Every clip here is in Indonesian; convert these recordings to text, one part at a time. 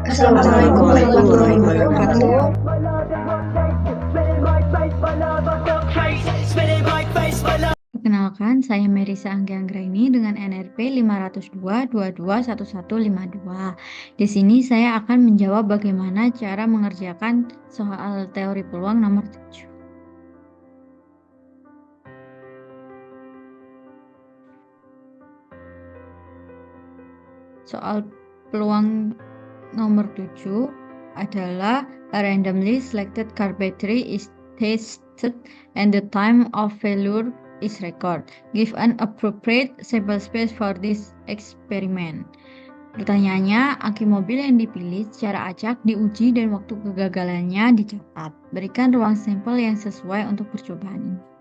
Assalamualaikum warahmatullahi wabarakatuh. Perkenalkan, saya Merisa Anggianggraini dengan NRP 502-221152. Di sini saya akan menjawab bagaimana cara mengerjakan soal teori peluang nomor 7. Soal peluang nomor 7 adalah a randomly selected carpentry is tested and the time of failure is recorded. Give an appropriate sample space for this experiment. Pertanyaannya, aki mobil yang dipilih secara acak diuji dan waktu kegagalannya dicatat. Berikan ruang sampel yang sesuai untuk percobaan ini.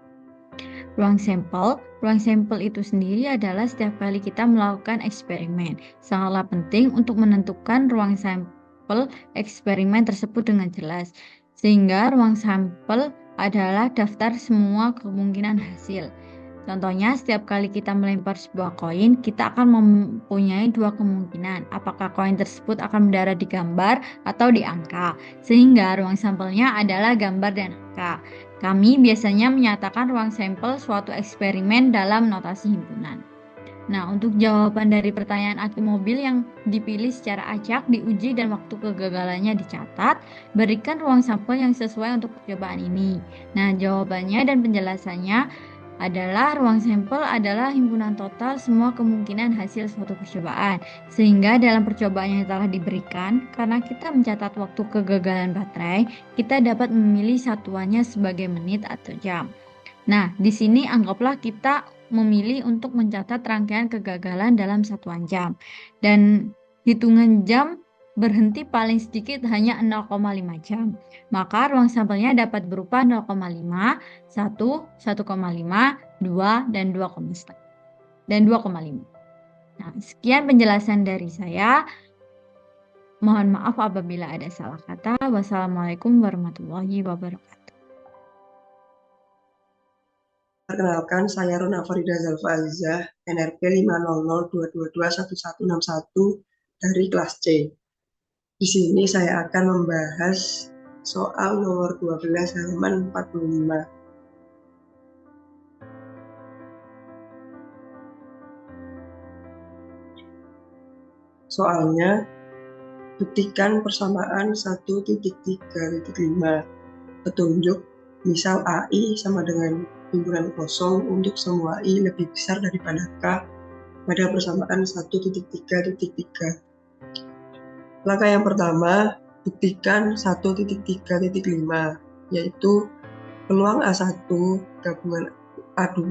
Ruang sampel itu sendiri adalah setiap kali kita melakukan eksperimen. Sangatlah penting untuk menentukan ruang sampel eksperimen tersebut dengan jelas. Sehingga ruang sampel adalah daftar semua kemungkinan hasil. Contohnya, setiap kali kita melempar sebuah koin, kita akan mempunyai dua kemungkinan. Apakah koin tersebut akan mendarat di gambar atau di angka. Sehingga ruang sampelnya adalah gambar dan angka. Kami biasanya menyatakan ruang sampel suatu eksperimen dalam notasi himpunan. Nah, untuk jawaban dari pertanyaan aki mobil yang dipilih secara acak, diuji dan waktu kegagalannya dicatat, berikan ruang sampel yang sesuai untuk percobaan ini. Nah, jawabannya dan penjelasannya adalah ruang sampel adalah himpunan total semua kemungkinan hasil suatu percobaan. Sehingga dalam percobaan yang telah diberikan, karena kita mencatat waktu kegagalan baterai, kita dapat memilih satuannya sebagai menit atau jam. Nah, di sini anggaplah kita memilih untuk mencatat rangkaian kegagalan dalam satuan jam. Dan hitungan jam berhenti paling sedikit hanya 0,5 jam. Maka ruang sampelnya dapat berupa 0,5, 1, 1,5, 2, dan 2,5. Nah, sekian penjelasan dari saya. Mohon maaf apabila ada salah kata. Wassalamualaikum warahmatullahi wabarakatuh. Perkenalkan, saya Rona Farida Zalfa Alizah, NRP 50022211161 dari kelas C. Di sini saya akan membahas soal nomor 12 halaman 45. Soalnya, buktikan persamaan 1.3.5. Petunjuk, misal AI sama dengan himpunan kosong untuk semua I lebih besar daripada K pada persamaan 1.3.3. Langkah yang pertama, buktikan 1.3.5, yaitu peluang A1 gabungan A2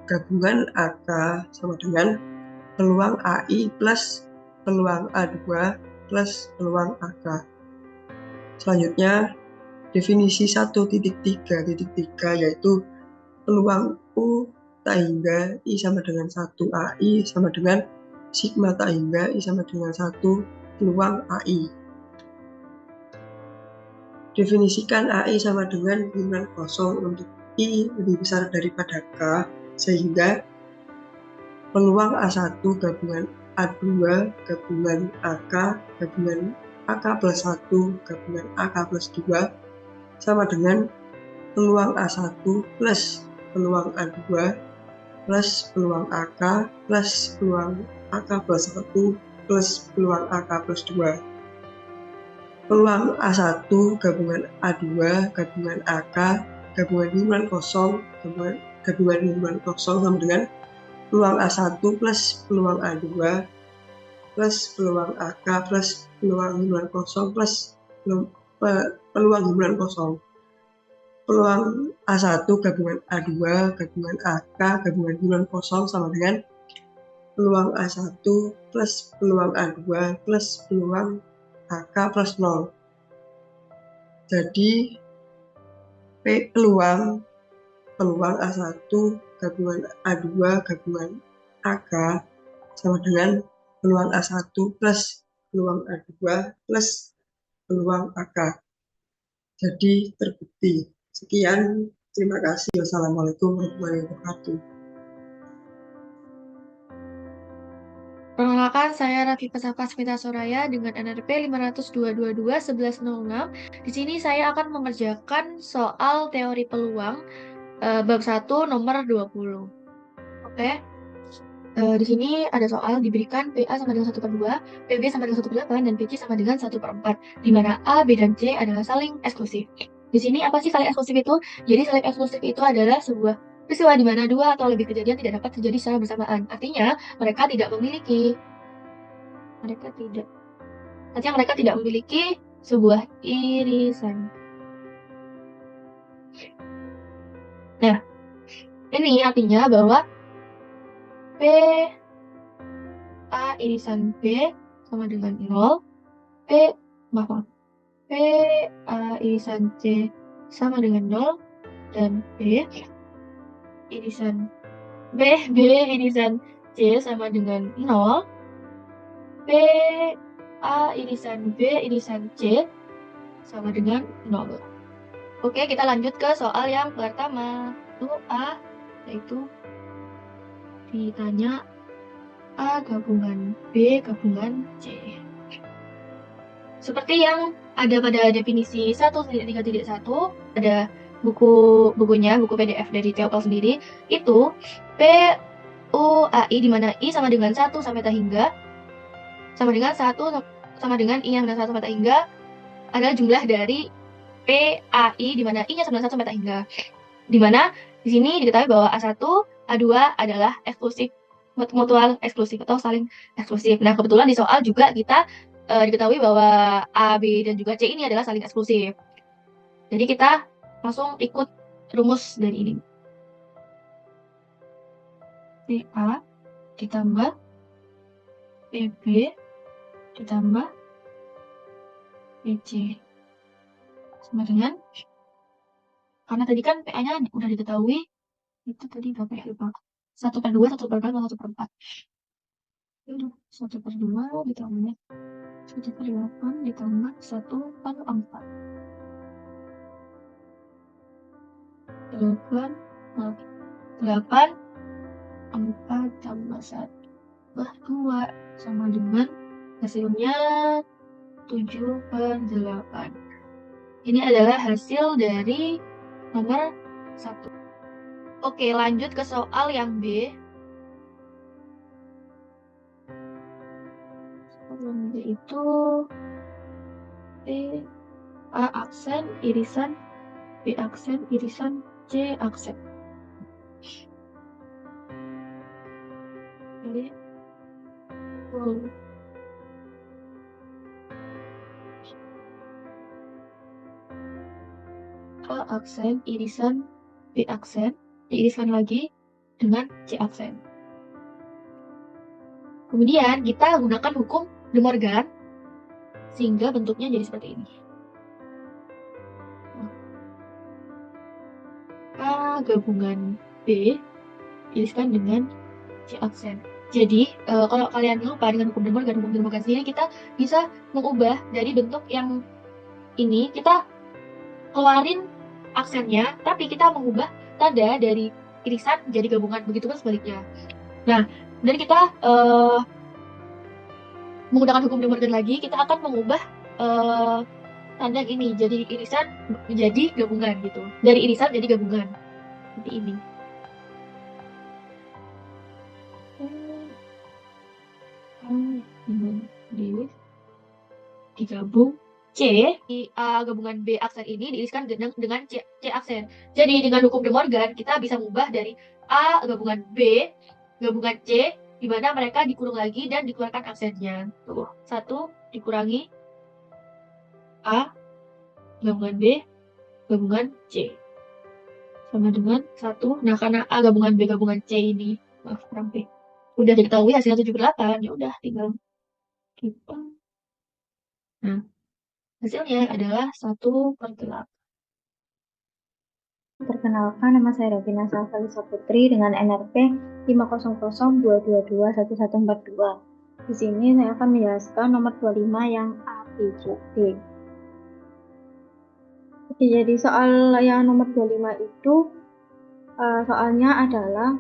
gabungan AK sama dengan peluang AI plus peluang A2 plus peluang AK. Selanjutnya, definisi 1.3.3 yaitu peluang U tak hingga I sama dengan 1 AI sama dengan sigma tak hingga I sama dengan 1 peluang AI. Definisikan AI sama dengan himpunan kosong untuk I lebih besar daripada K, sehingga peluang A1 gabungan A2 gabungan AK gabungan AK plus 1 gabungan AK plus 2 sama dengan peluang A1 plus peluang A2 plus peluang AK plus peluang AK plus 1 plus peluang AK plus 2. Peluang A1 gabungan A2 gabungan AK gabungan himpunan kosong gabungan himpunan kosong sama dengan peluang A1 plus peluang A2 plus peluang AK plus peluang himpunan kosong plus peluang himpunan kosong. Peluang A1 gabungan A2 gabungan AK gabungan himpunan kosong sama dengan peluang A1 plus peluang A2 plus peluang AK plus 0. Jadi peluang A1 gabungan A2 gabungan AK sama dengan peluang A1 plus peluang A2 plus peluang AK. Jadi terbukti. Sekian, terima kasih. Wassalamualaikum warahmatullahi wabarakatuh. Perkenalkan, saya Rafika Smita Soraya dengan NRP 522-1106. Di sini saya akan mengerjakan soal teori peluang bab 1 nomor 20. Oke. Di sini ada soal diberikan PA sama dengan 1/2, PB sama dengan 1/8, dan PC sama dengan 1/4, di mana A, B, dan C adalah saling eksklusif. Di sini apa sih saling eksklusif itu? Jadi saling eksklusif itu adalah sebuah peristiwa di mana dua atau lebih kejadian tidak dapat terjadi secara bersamaan. Artinya mereka tidak memiliki sebuah irisan. Nah, ini artinya bahwa P A irisan B sama dengan 0, P A irisan C sama dengan 0, dan B irisan C sama dengan 0, P A irisan B irisan C sama dengan 0. Oke, kita lanjut ke soal yang pertama. Itu A, yaitu ditanya A gabungan B gabungan C. Seperti yang ada pada definisi 1.3.1, ada bukunya, buku PDF dari Teopel sendiri, itu PUAI di mana I sama dengan 1 sampai tak hingga sama dengan 1 sama dengan I yang dengan 1 sampai tak hingga adalah jumlah dari PAI di mana I-nya sama dengan 1 sampai tak hingga. Di mana di sini diketahui bahwa A1, A2 adalah eksklusif, mutual eksklusif atau saling eksklusif. Nah, kebetulan di soal juga kita diketahui bahwa A, B, dan juga C ini adalah saling eksklusif. Jadi kita langsung ikut rumus dari ini. PA ditambah PB ditambah PC sama dengan, karena tadi kan PA-nya udah diketahui, itu tadi berapa ya, lupa, 1/2, 1/8, 1/4. Udah 1/2 ditambah 1/8 ditambah 1/4. 8 4 tambah 1/2 sama dengan hasilnya 7/8. Ini adalah hasil dari nomor 1. Oke, lanjut ke soal yang B. Soal yang B itu P A aksen irisan B aksen irisan C aksen. Jadi A aksen irisan B aksen diiriskan lagi dengan C aksen. Kemudian kita gunakan hukum De Morgan sehingga bentuknya jadi seperti ini. A gabungan B diiriskan dengan C aksen. Jadi kalau kalian lupa dengan hukum De Morgan sendiri, kita bisa mengubah dari bentuk yang ini, kita keluarin aksennya, tapi kita mengubah tanda dari irisan jadi gabungan, begitu pun sebaliknya. Nah, dan kita menggunakan hukum De Morgan lagi, kita akan mengubah tanda ini jadi irisan menjadi gabungan gitu, dari irisan jadi gabungan seperti ini. Digabung C, A gabungan B aksen ini diiriskan dengan C aksen. Jadi dengan hukum De Morgan kita bisa mengubah dari A gabungan B gabungan C, di mana mereka dikurung lagi dan dikeluarkan aksennya. Tuh, 1 dikurangi A gabungan B gabungan C sama dengan 1. Nah, karena A gabungan B gabungan C ini, maaf kurang B, udah diketahui hasilnya 7/8, ya udah tinggal kita. Nah, hasilnya adalah 1/8. Perkenalkan, nama saya Ravina Salsalisa Putri dengan NRP 50022221142. Di sini saya akan menjelaskan nomor 25 yang A, B, C, D. Oke, jadi soal yang nomor 25 itu soalnya adalah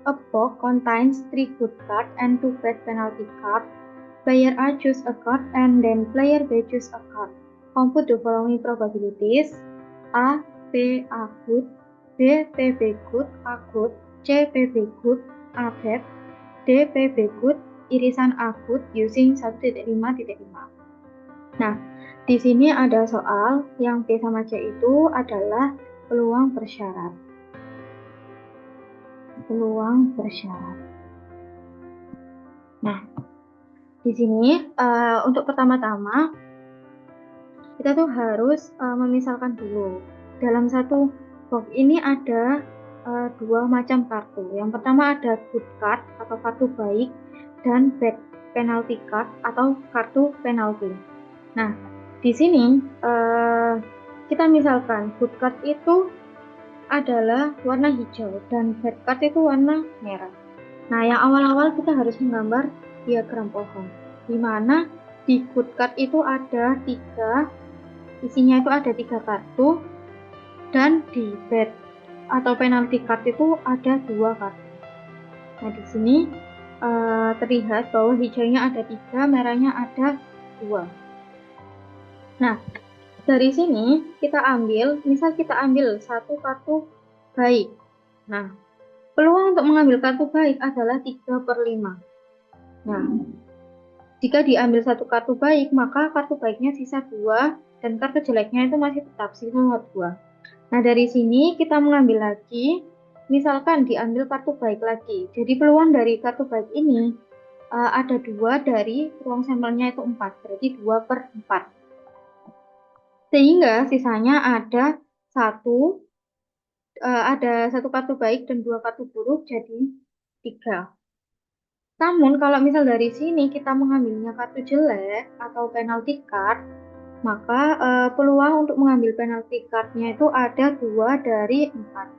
A box contains 3 good cards and 2 bad penalty cards. Player A choose a card and then player B choose a card. Compute the following probabilities: A. P. A good, B. P. B good, A good, C. P. B good, A bad, D. P. B good, irisan A good using 1.5.5. Nah, di sini ada soal yang P sama C itu adalah peluang bersyarat. Peluang bersyarat. Nah, di sini untuk pertama-tama kita tuh harus memisalkan dulu. Dalam satu box ini ada dua macam kartu. Yang pertama ada good card atau kartu baik dan bad penalty card atau kartu penalti. Nah, di sini kita misalkan good card itu adalah warna hijau dan bad card itu warna merah. Nah, yang awal-awal kita harus menggambar diagram pohon, di mana di good card itu ada isinya itu ada 3 kartu, dan di bad atau penalty card itu ada 2 kartu. Nah, di sini terlihat bahwa hijaunya ada 3, merahnya ada 2. Nah, dari sini kita ambil, misal kita ambil satu kartu baik. Nah, peluang untuk mengambil kartu baik adalah 3/5. Nah, jika diambil satu kartu baik, maka kartu baiknya sisa 2, dan kartu jeleknya itu masih tetap sisa 2. Nah, dari sini kita mengambil lagi, misalkan diambil kartu baik lagi. Jadi peluang dari kartu baik ini ada 2 dari ruang sampelnya itu 4, berarti 2/4. Sehingga sisanya ada satu kartu baik dan 2 kartu buruk, jadi 3. Namun kalau misal dari sini kita mengambilnya kartu jelek atau penalty card, maka peluang untuk mengambil penalty cardnya itu ada 2 dari 4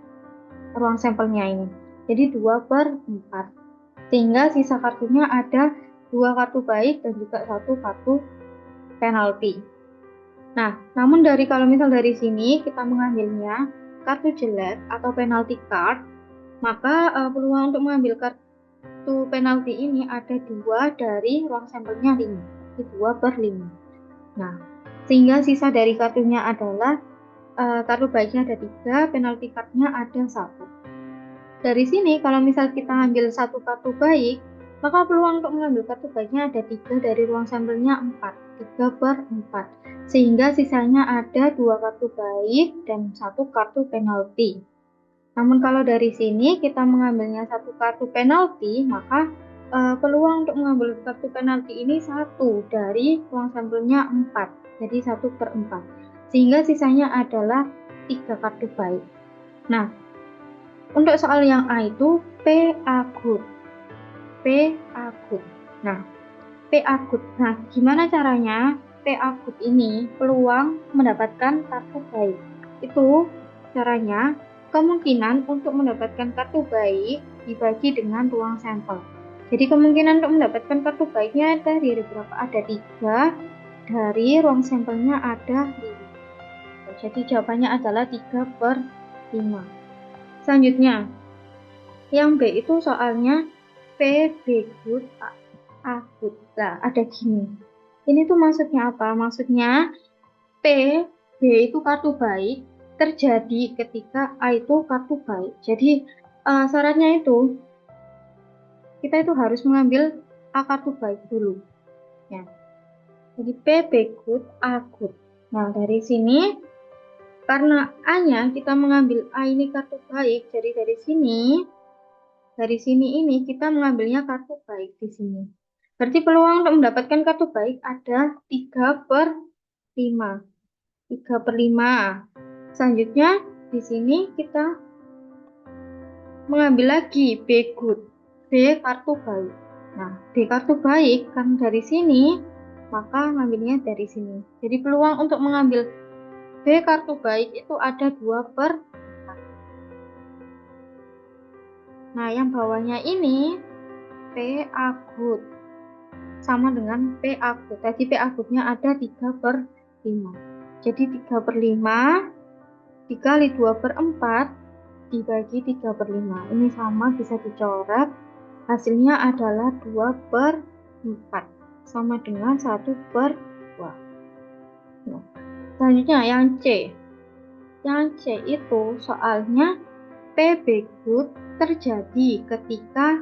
ruang sampelnya ini. Jadi 2/4. Sehingga sisa kartunya ada 2 kartu baik dan juga 1 kartu penalti. Nah, namun kalau misal dari sini kita mengambilnya kartu jelek atau penalty card, maka peluang untuk mengambil kartu penalti ini ada 2 dari ruang sampelnya 5, itu 2/5. Nah, sehingga sisa dari kartunya adalah kartu baiknya ada 3, penalti cardnya ada 1. Dari sini kalau misal kita ambil satu kartu baik, maka peluang untuk mengambil kartu baiknya ada 3 dari ruang sampelnya 4, 3/4. Sehingga sisanya ada 2 kartu baik dan 1 kartu penalti. Namun kalau dari sini kita mengambilnya 1 kartu penalti, maka peluang untuk mengambil kartu penalti ini 1 dari ruang sampelnya 4, jadi 1/4. Sehingga sisanya adalah 3 kartu baik. Nah, untuk soal yang A itu P good. P good. Nah, P good. Nah, gimana caranya P good ini peluang mendapatkan kartu baik? Itu caranya kemungkinan untuk mendapatkan kartu baik dibagi dengan ruang sampel. Jadi kemungkinan untuk mendapatkan kartu baiknya dari berapa? Ada 3, dari ruang sampelnya ada 5. Jadi jawabannya adalah 3/5. Selanjutnya, yang B itu soalnya P B good, A good. Nah, ada gini. Ini tuh maksudnya apa? Maksudnya P, B itu kartu baik terjadi ketika A itu kartu baik. Jadi syaratnya itu kita itu harus mengambil A kartu baik dulu. Ya. Jadi P B good, A good. Nah, dari sini karena A-nya kita mengambil A ini kartu baik, jadi dari sini ini kita mengambilnya kartu baik di sini. Berarti peluang untuk mendapatkan kartu baik ada 3/5. 3/5. Selanjutnya di sini kita mengambil lagi B good, B kartu baik. Nah, B kartu baik kan dari sini, maka ngambilnya dari sini. Jadi peluang untuk mengambil B kartu baik itu ada 2/4. Nah, yang bawahnya ini P good sama dengan P good. Tadi P goodnya ada 3/5. Jadi 3/5 dikali 2/4 dibagi 3/5. Ini sama bisa dicoret. Hasilnya adalah 2/4 sama dengan 1/2. Nah, selanjutnya yang C. Yang C itu soalnya PB good terjadi ketika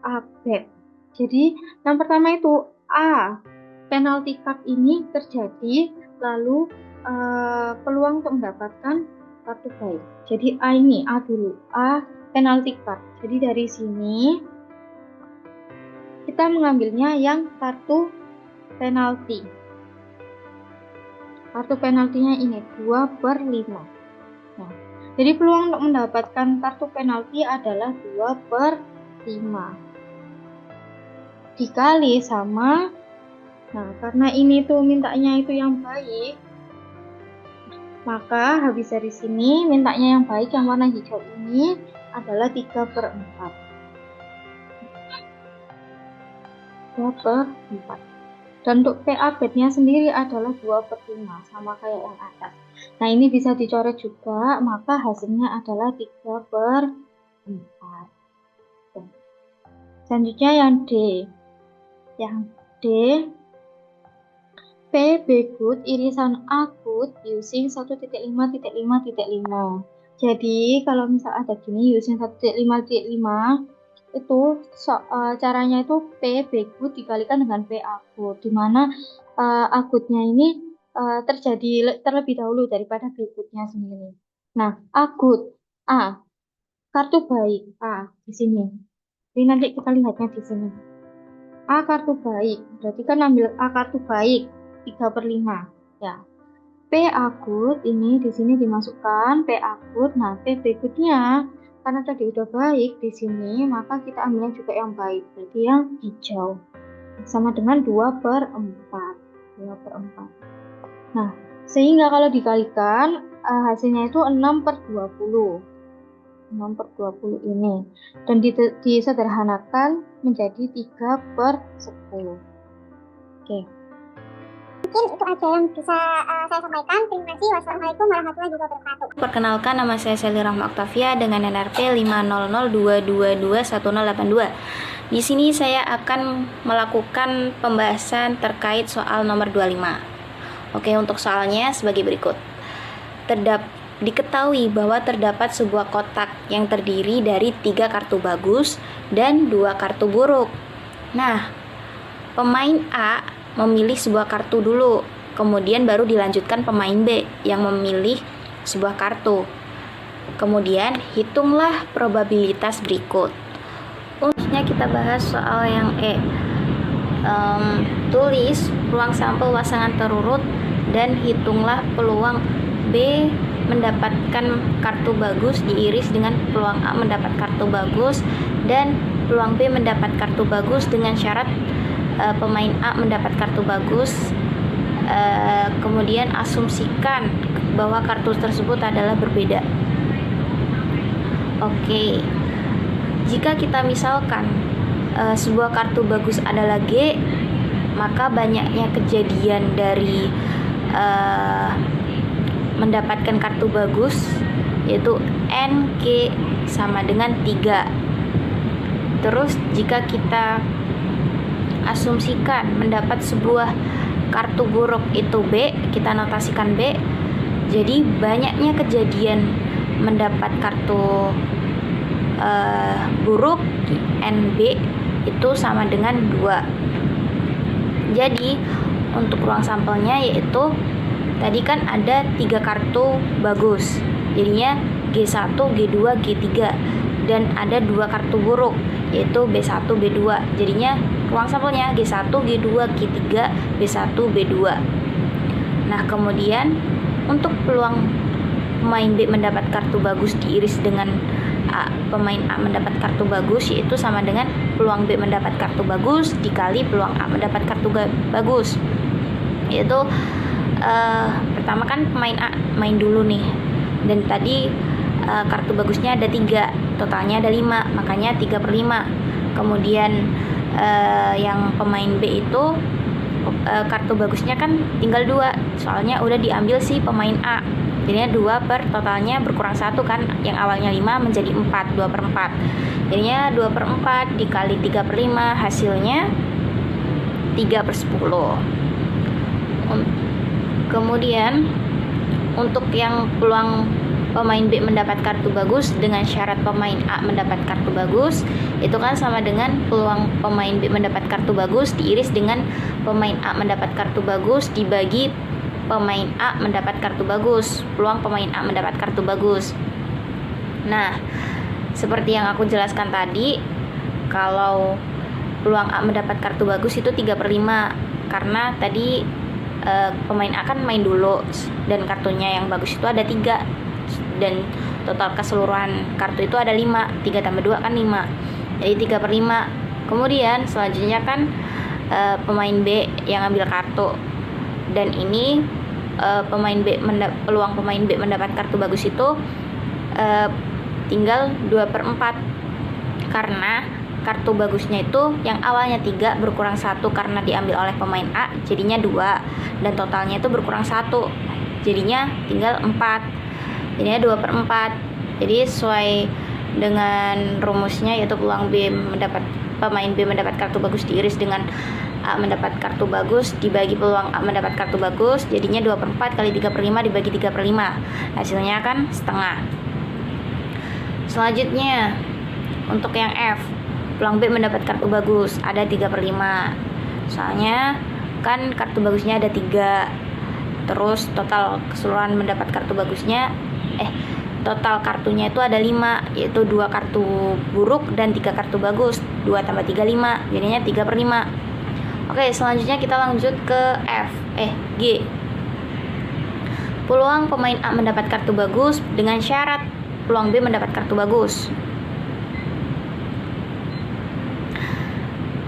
A bad. Jadi yang pertama itu A, penalti card ini terjadi, lalu peluang untuk mendapatkan kartu baik. Jadi A ini, A dulu, A penalti card. Jadi dari sini kita mengambilnya yang kartu penalti. Kartu penaltinya ini 2/5. Nah, jadi peluang untuk mendapatkan kartu penalti adalah 2/5 dikali sama, nah karena ini tuh mintanya itu yang baik, maka habis dari sini mintanya yang baik yang warna hijau ini adalah 3/4. 2/4. Dan untuk PA bednya sendiri adalah 2/5, sama kayak yang atas. Nah ini bisa dicoret juga, maka hasilnya adalah 3/4. Selanjutnya yang D. Yang D, PB good irisan A good using 1.5.5.5. Jadi kalau misal ada gini using 1.5.5 itu caranya itu PB good dikalikan dengan PA good, dimana A goodnya ini terjadi terlebih dahulu daripada B goodnya sendiri. Nah, A good, A kartu baik A di sini. Jadi nanti kita lihatnya di sini. A kartu baik, berarti kan ambil A kartu baik 3/5 ya. PA good ini di sini dimasukkan PA good. Nah, PB goodnya karena tadi udah baik di sini, maka kita ambilnya juga yang baik, berarti yang hijau sama dengan 2/4. Nah, sehingga kalau dikalikan hasilnya itu 6/20. 6/20 ini, dan disederhanakan menjadi 3/10. Oke. Mungkin itu aja yang bisa saya sampaikan. Terima kasih. Wassalamualaikum warahmatullahi wabarakatuh. Perkenalkan, nama saya Sally Rahma Octavia dengan NRP 50022211082. Di sini saya akan melakukan pembahasan terkait soal nomor 25. Oke, untuk soalnya sebagai berikut. Diketahui bahwa terdapat sebuah kotak yang terdiri dari 3 kartu bagus dan 2 kartu buruk. Nah, pemain A memilih sebuah kartu dulu, kemudian baru dilanjutkan pemain B yang memilih sebuah kartu. Kemudian hitunglah probabilitas berikut. Untuknya kita bahas soal yang E. Tulis peluang sampel pasangan terurut dan hitunglah peluang B mendapatkan kartu bagus diiris dengan peluang A mendapat kartu bagus dan peluang B mendapat kartu bagus dengan syarat pemain A mendapat kartu bagus. Kemudian asumsikan bahwa kartu tersebut adalah berbeda. Oke, jika kita misalkan sebuah kartu bagus adalah G, maka banyaknya kejadian dari mendapatkan kartu bagus yaitu NG sama dengan 3. Terus jika kita asumsikan mendapat sebuah kartu buruk itu B, kita notasikan B. Jadi banyaknya kejadian mendapat kartu buruk NB itu sama dengan 2. Jadi untuk ruang sampelnya yaitu tadi kan ada 3 kartu bagus, jadinya G1, G2, G3, dan ada 2 kartu buruk yaitu B1, B2, jadinya ruang sampelnya G1, G2, G3, B1, B2. Nah, kemudian untuk peluang pemain B mendapat kartu bagus diiris dengan pemain A mendapat kartu bagus, yaitu sama dengan peluang B mendapat kartu bagus dikali peluang A mendapat kartu bagus. Yaitu pertama kan pemain A main dulu nih, dan tadi kartu bagusnya ada 3, totalnya ada 5, makanya 3/5. Kemudian yang pemain B itu kartu bagusnya kan tinggal 2, soalnya udah diambil si pemain A. Jadinya 2 per totalnya berkurang 1 kan, yang awalnya 5 menjadi 4, 2 per 4. Jadinya 2 per 4 dikali 3 per 5 hasilnya 3 per 10. Kemudian untuk yang peluang pemain B mendapat kartu bagus dengan syarat pemain A mendapat kartu bagus, itu kan sama dengan peluang pemain B mendapat kartu bagus diiris dengan pemain A mendapat kartu bagus dibagi pemain A mendapat kartu bagus, peluang pemain A mendapat kartu bagus. Nah, seperti yang aku jelaskan tadi, kalau peluang A mendapat kartu bagus itu 3 per 5, karena tadi pemain A kan main dulu dan kartunya yang bagus itu ada 3, dan total keseluruhan kartu itu ada 5, 3 tambah 2 kan 5, jadi 3 per 5. Kemudian selanjutnya kan pemain B yang ambil kartu, dan ini peluang pemain B mendapat kartu bagus itu tinggal 2 per 4, karena kartu bagusnya itu yang awalnya 3 berkurang 1 karena diambil oleh pemain A, jadinya 2, dan totalnya itu berkurang 1, jadinya tinggal 4, jadinya 2 per 4. Jadi sesuai dengan rumusnya, yaitu peluang pemain B mendapat kartu bagus diiris dengan A mendapat kartu bagus dibagi peluang A mendapat kartu bagus, jadinya 2 per 4 kali 3 per 5 dibagi 3 per 5, hasilnya kan setengah. Selanjutnya untuk yang F, peluang B mendapat kartu bagus ada 3 per 5, soalnya kan kartu bagusnya ada 3, terus total keseluruhan mendapat kartu bagusnya total kartunya itu ada 5, yaitu 2 kartu buruk dan 3 kartu bagus. 2 tambah 3 5, jadinya 3 per 5. Oke, selanjutnya kita lanjut ke G. Peluang pemain A mendapat kartu bagus dengan syarat peluang B mendapat kartu bagus.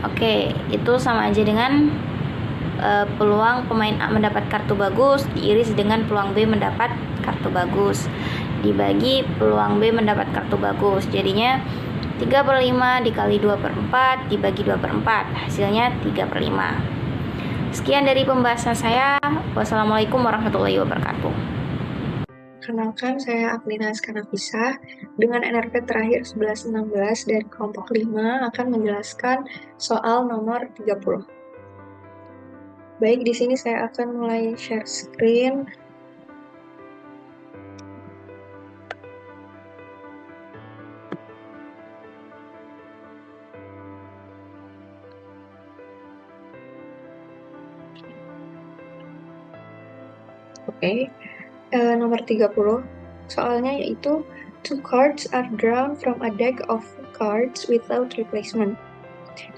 Oke, itu sama aja dengan peluang pemain A mendapat kartu bagus diiris dengan peluang B mendapat kartu bagus dibagi peluang B mendapat kartu bagus, jadinya 3 per 5 dikali 2 per 4 dibagi 2 per 4, hasilnya 3 per 5. Sekian dari pembahasan saya. Wassalamualaikum warahmatullahi wabarakatuh. Kenalkan, saya Aklina Askanafisa dengan NRP terakhir 1116 dari kelompok 5 akan menjelaskan soal nomor 30. Baik, di sini saya akan mulai share screen. Oke. Nomor 30, soalnya yaitu 2 cards are drawn from a deck of cards without replacement.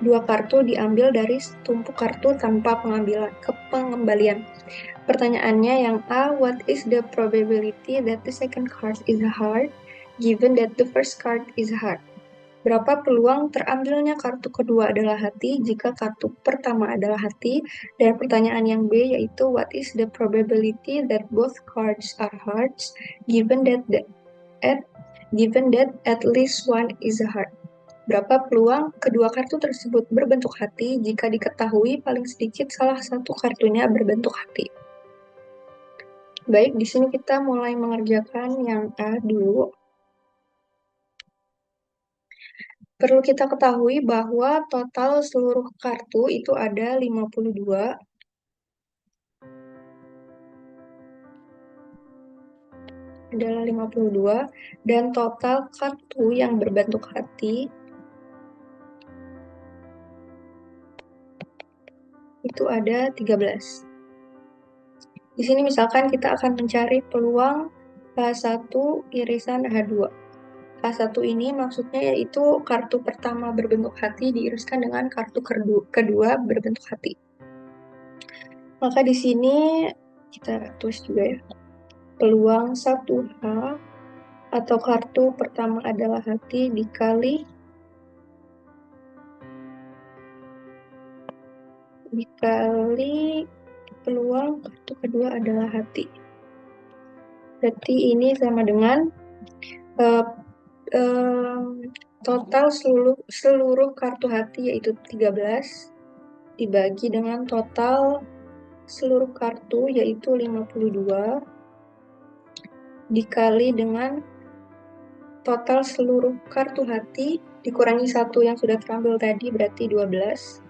2 kartu diambil dari tumpuk kartu tanpa pengembalian. Pertanyaannya yang A, what is the probability that the second card is a heart given that the first card is a heart? Berapa peluang terambilnya kartu kedua adalah hati jika kartu pertama adalah hati? Dan pertanyaan yang B yaitu what is the probability that both cards are hearts given that at least one is a heart? Berapa peluang kedua kartu tersebut berbentuk hati jika diketahui paling sedikit salah satu kartunya berbentuk hati? Baik, di sini kita mulai mengerjakan yang A dulu. Perlu kita ketahui bahwa total seluruh kartu itu ada 52. Adalah 52, dan total kartu yang berbentuk hati itu ada 13. Di sini misalkan kita akan mencari peluang H1 irisan H2. H1 ini maksudnya yaitu kartu pertama berbentuk hati diiriskan dengan kartu kedua berbentuk hati. Maka di sini kita tulis juga ya. Peluang 1H atau kartu pertama adalah hati dikali peluang kartu kedua adalah hati. Berarti ini sama dengan total seluruh kartu hati yaitu 13 dibagi dengan total seluruh kartu yaitu 52 dikali dengan total seluruh kartu hati dikurangi 1 yang sudah terambil tadi, berarti 12,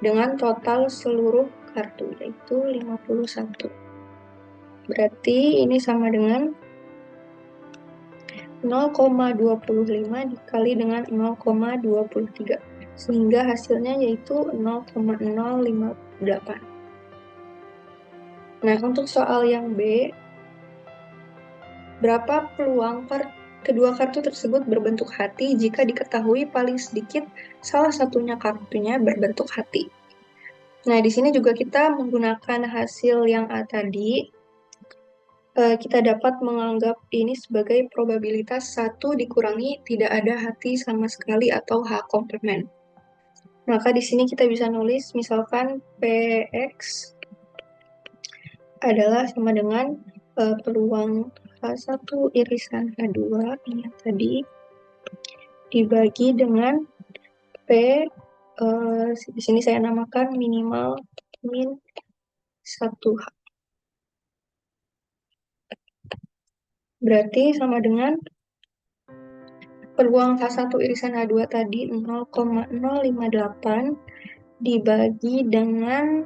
dengan total seluruh kartu, yaitu 51. Berarti ini sama dengan 0,25 dikali dengan 0,23, sehingga hasilnya yaitu 0,058. Nah, untuk soal yang B, berapa peluang kedua kartu tersebut berbentuk hati jika diketahui paling sedikit salah satunya kartunya berbentuk hati? Nah, di sini juga kita menggunakan hasil yang A tadi. Kita dapat menganggap ini sebagai probabilitas 1 dikurangi tidak ada hati sama sekali atau H komplement. Maka di sini kita bisa nulis misalkan PX adalah sama dengan peluang H1 irisan H2 ini tadi dibagi dengan P, di sini saya namakan minimal min 1H. Berarti sama dengan peluang H1 irisan H2 tadi 0,058 dibagi dengan,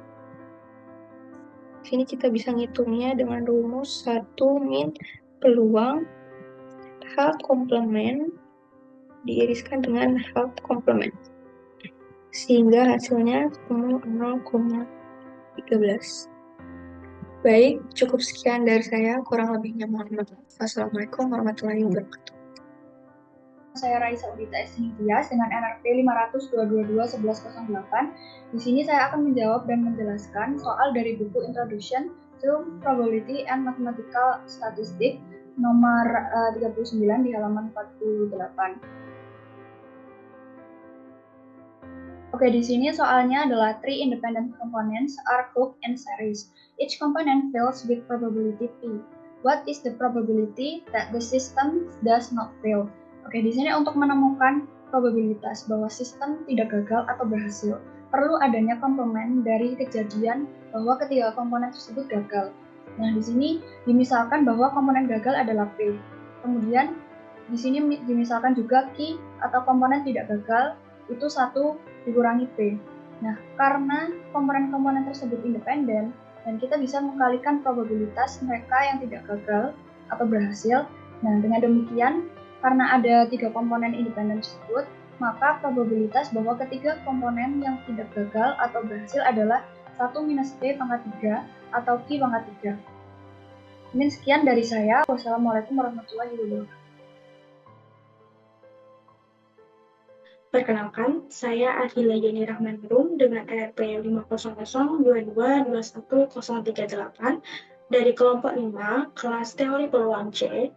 sini kita bisa ngitungnya dengan rumus 1 min peluang H komplement diiriskan dengan H komplement, sehingga hasilnya 0,13. Baik, cukup sekian dari saya, kurang lebihnya mohon maaf. Wassalamualaikum warahmatullahi wabarakatuh. Saya Raisa Udita Esnidias dengan NRP 500-222-1108. Di sini saya akan menjawab dan menjelaskan soal dari buku Introduction to Probability and Mathematical Statistics nomor 39 di halaman 48. Oke, di sini soalnya adalah 3 independent components are grouped in series. Each component fills with probability P. What is the probability that the system does not fail? Oke, di sini untuk menemukan probabilitas bahwa sistem tidak gagal atau berhasil, perlu adanya komplement dari kejadian bahwa ketiga komponen tersebut gagal. Nah, di sini dimisalkan bahwa komponen gagal adalah P. Kemudian di sini dimisalkan juga Q atau komponen tidak gagal itu 1 dikurangi P. Nah, karena komponen-komponen tersebut independen dan kita bisa mengkalikan probabilitas mereka yang tidak gagal atau berhasil. Nah, dengan demikian karena ada 3 komponen independen tersebut, maka probabilitas bahwa ketiga komponen yang tidak gagal atau berhasil adalah 1 minus P pangkat 3 atau Q pangkat 3. Mungkin sekian dari saya. Wassalamualaikum warahmatullahi wabarakatuh. Perkenalkan, saya Adila Yeni Rahmanrum dengan NRP 500-2221-038 dari kelompok 5, kelas teori peluang C.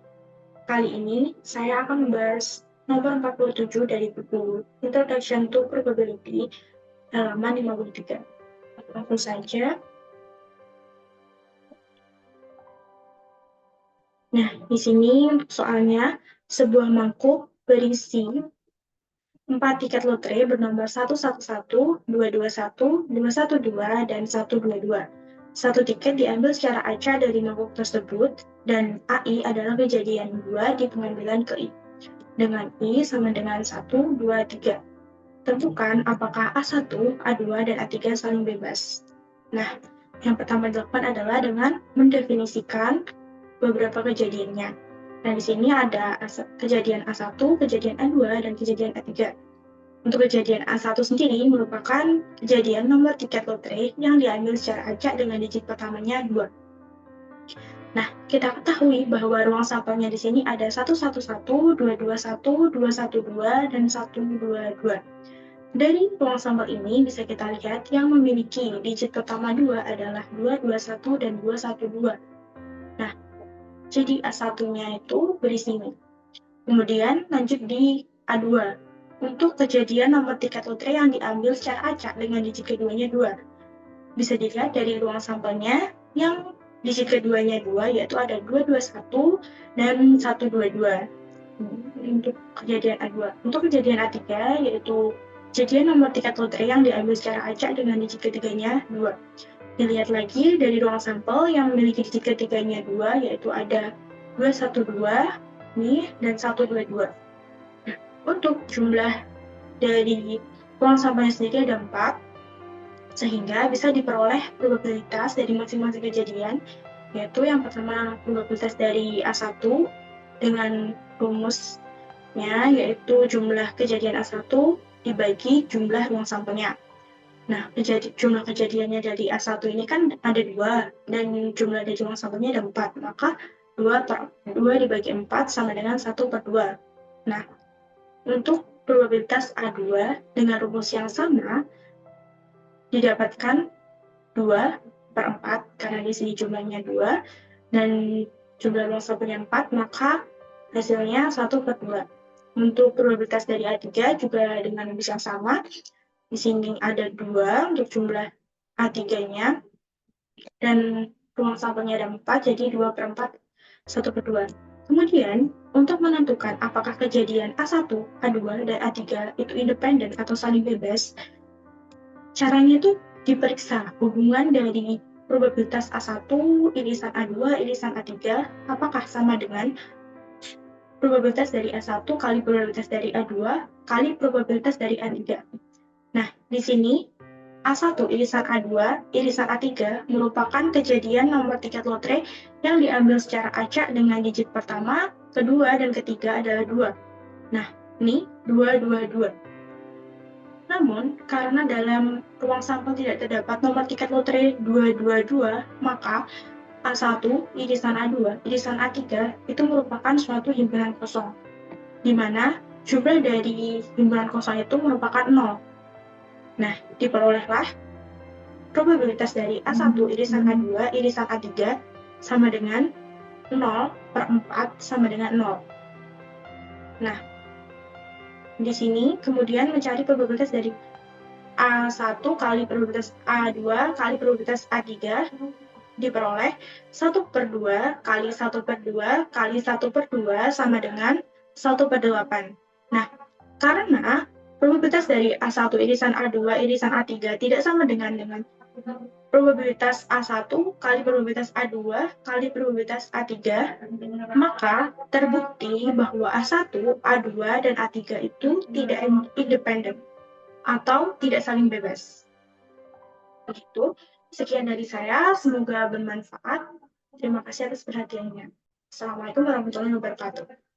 Kali ini, saya akan membahas nomor 47 dari buku Introduction to Probability, halaman 53. Langsung saja. Nah, di sini soalnya sebuah mangkuk berisi 4 tiket lotre bernomor 111, 221, 212, dan 122. Satu tiket diambil secara acak dari mangkuk tersebut, dan AI adalah kejadian 2 di pengambilan ke I. Dengan I sama dengan 1, 2, 3. Tentukan apakah A1, A2, dan A3 saling bebas. Nah, yang pertama dilakukan adalah dengan mendefinisikan beberapa kejadiannya. Nah, di sini ada kejadian A1, kejadian A2, dan kejadian A3. Untuk kejadian A1 sendiri merupakan kejadian nomor tiket lotre yang diambil secara acak dengan digit pertamanya 2. Nah, kita ketahui bahwa ruang sampelnya di sini ada 111, 221, 212, dan 122. Dari ruang sampel ini bisa kita lihat yang memiliki digit pertama 2 adalah 221 dan 212. Nah, jadi A1-nya itu berisi ini. Kemudian lanjut di A2. Untuk kejadian nomor tiket lotre yang diambil secara acak dengan digit keduanya 2. Bisa dilihat dari ruang sampelnya yang digit keduanya 2, yaitu ada 221 dan 122. Untuk kejadian A2. Untuk kejadian A3, yaitu kejadian nomor tiket lotre yang diambil secara acak dengan digit ketiganya 2. Dilihat lagi dari ruang sampel yang memiliki digit ketiganya 2, yaitu ada 212 nih, dan 122. Nah, untuk jumlah dari ruang sampelnya sendiri ada 4, sehingga bisa diperoleh probabilitas dari masing-masing kejadian, yaitu yang pertama probabilitas dari A1 dengan rumusnya, yaitu jumlah kejadian A1 dibagi jumlah ruang sampelnya. Nah, jumlah kejadiannya dari A1 ini kan ada 2, dan jumlah dari ruang sampelnya ada 4, maka 2 dibagi 4 sama dengan 1/2. Nah, untuk probabilitas A2 dengan rumus yang sama didapatkan 2/4, karena di sini jumlahnya 2 dan jumlah ruang sampelnya 4, maka hasilnya 1/2. Untuk probabilitas dari A3 juga dengan rumus yang sama. Di sini ada 2 untuk jumlah A3-nya, dan ruang sampelnya ada 4, jadi 2/4, 1/2. Kemudian, untuk menentukan apakah kejadian A1, A2, dan A3 itu independen atau saling bebas, caranya itu diperiksa hubungan dari probabilitas A1, irisan A2, irisan A3, apakah sama dengan probabilitas dari A1 kali probabilitas dari A2 kali probabilitas dari A3. Nah, di sini A1 irisan A2, irisan A3 merupakan kejadian nomor tiket lotre yang diambil secara acak dengan digit pertama, kedua, dan ketiga adalah 2. Nah, ini 222. Namun, karena dalam ruang sampel tidak terdapat nomor tiket lotre 222, maka A1, irisan A2, irisan A3 itu merupakan suatu himpunan kosong, di mana jumlah dari himpunan kosong itu merupakan 0. Nah, diperolehlah probabilitas dari A1, irisan A2, irisan A3 sama dengan 0/4 sama dengan 0. Nah, di sini kemudian mencari probabilitas dari A1 kali probabilitas A2 kali probabilitas A3 diperoleh 1/2 kali 1/2 kali 1/2 sama dengan 1/8. Nah, karena probabilitas dari A1 irisan A2 irisan A3 tidak sama dengan probabilitas A1 kali probabilitas A2 kali probabilitas A3, maka terbukti bahwa A1, A2, dan A3 itu tidak independen atau tidak saling bebas. Begitu. Sekian dari saya, semoga bermanfaat. Terima kasih atas perhatiannya. Assalamualaikum warahmatullahi wabarakatuh.